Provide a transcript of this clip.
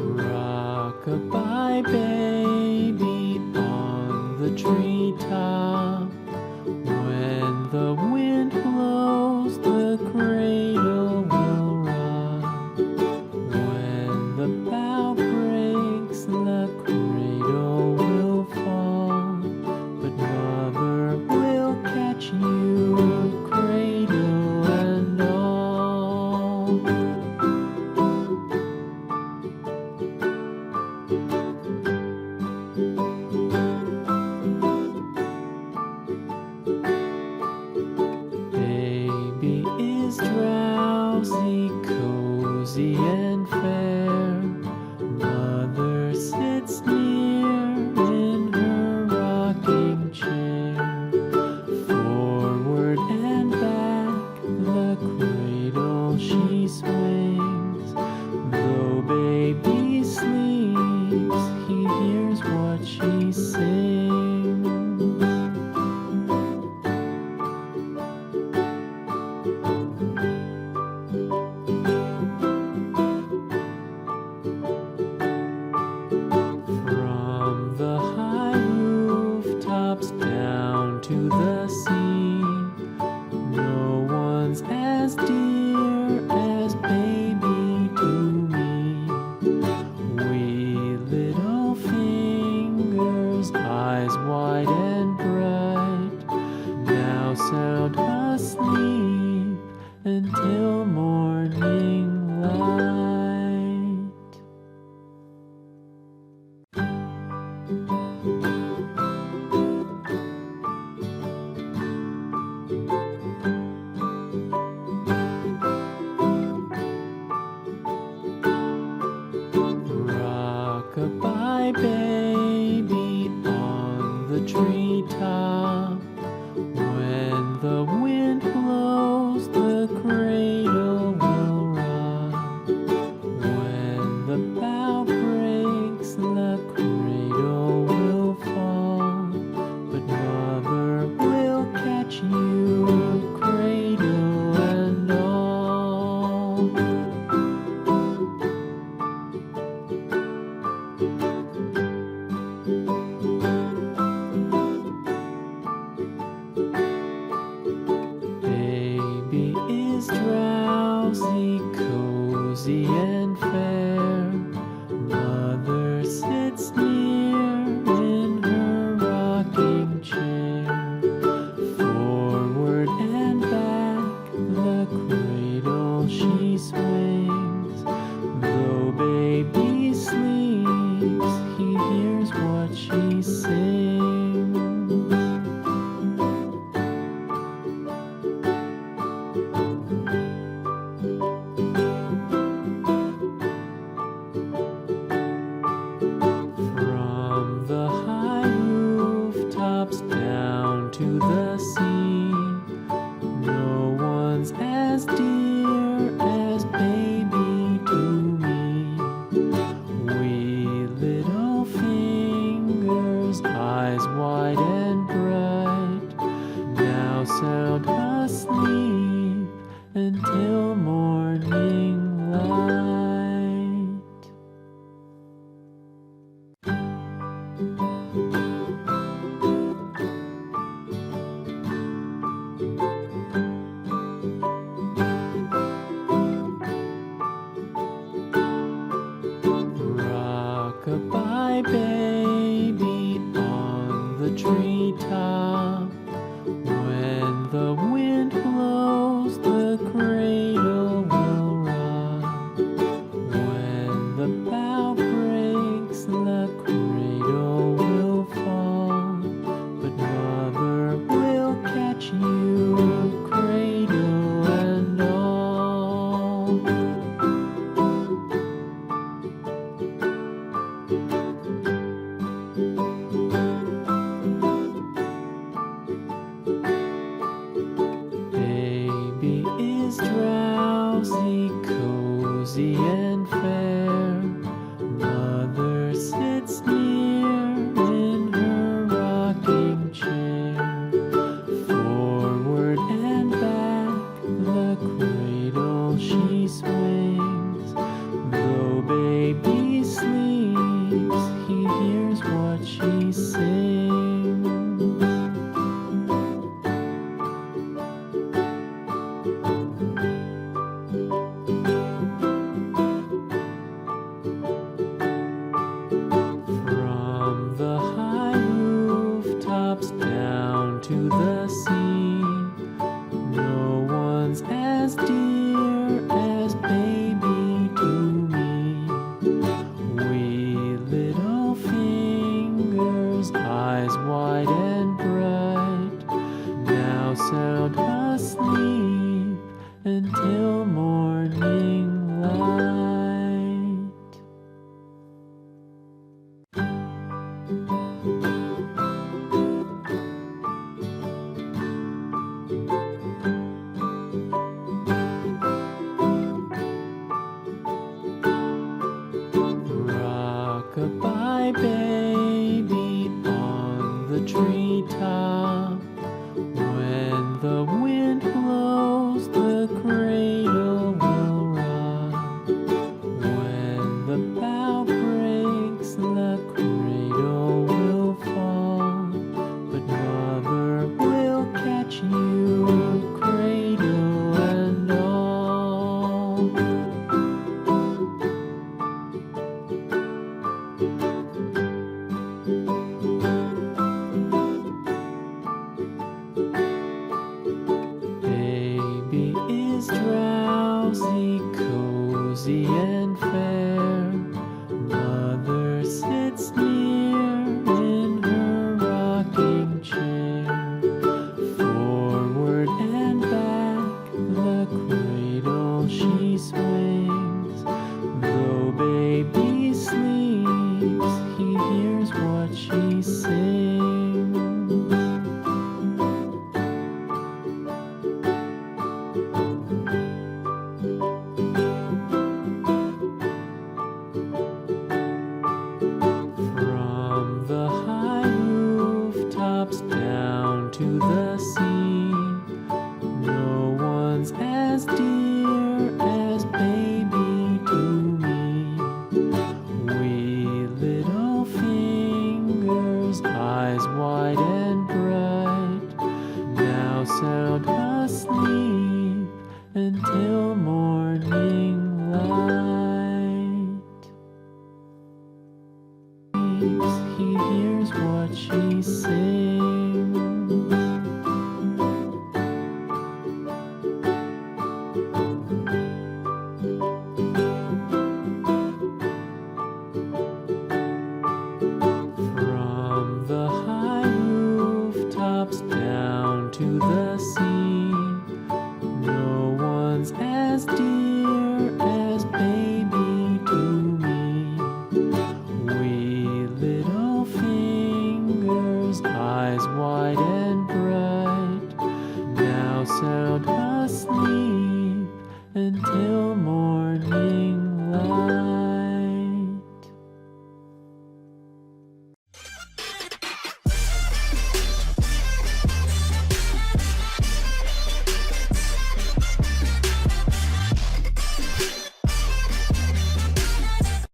Rock-a-bye baby on the treetop. When the wind blows, the cradle will rock. When the bough breaks, the cradle will fall. But mother will catch you, cradle and all. Baby is drowsy, cozy and fair. Mother sits near in her rocking chair. Forward and back, the cradle she swings. Though baby sleeps, he hears what she sings. From the high rooftops down to the sea, no one's as dear as baby to me. Wee little fingers, eyes wide and bright, now sound asleep until morning light. Rock-a-bye baby on the treetop. When the wind blows, the cradle will rock. When the bough breaks, the cradle will fall. But mother will catch you, cradle and all. Baby is drowsy, cozy and fair. Mother sits near in her rocking chair. Forward and back, the cradle she swings. Though baby sleeps, he hears what she sings. From the high rooftops down to the sea, no one's as dear as baby to me. Wee little fingers, eyes wide and bright, now sound asleep until morning light. Rock-a-bye baby on the treetop. When the wind blows, the cradle will rock. When the bough breaks, the cradle will fall. But mother will catch you, cradle and all. my baby on the treetop. When the wind blows, the cradle will rock. When the bough breaks, the cradle will fall. But mother will catch you, cradle and all. Baby is drowsy, cozy and fair. Mother sits near in her rocking chair. Forward and back, the cradle she swings. Though baby sleeps, he hears what she sings. From the high rooftops down to the sea, no one's as dear as baby to me. Wee little fingers, eyes wide and bright, now sound asleep until morning light. He hears what she sings.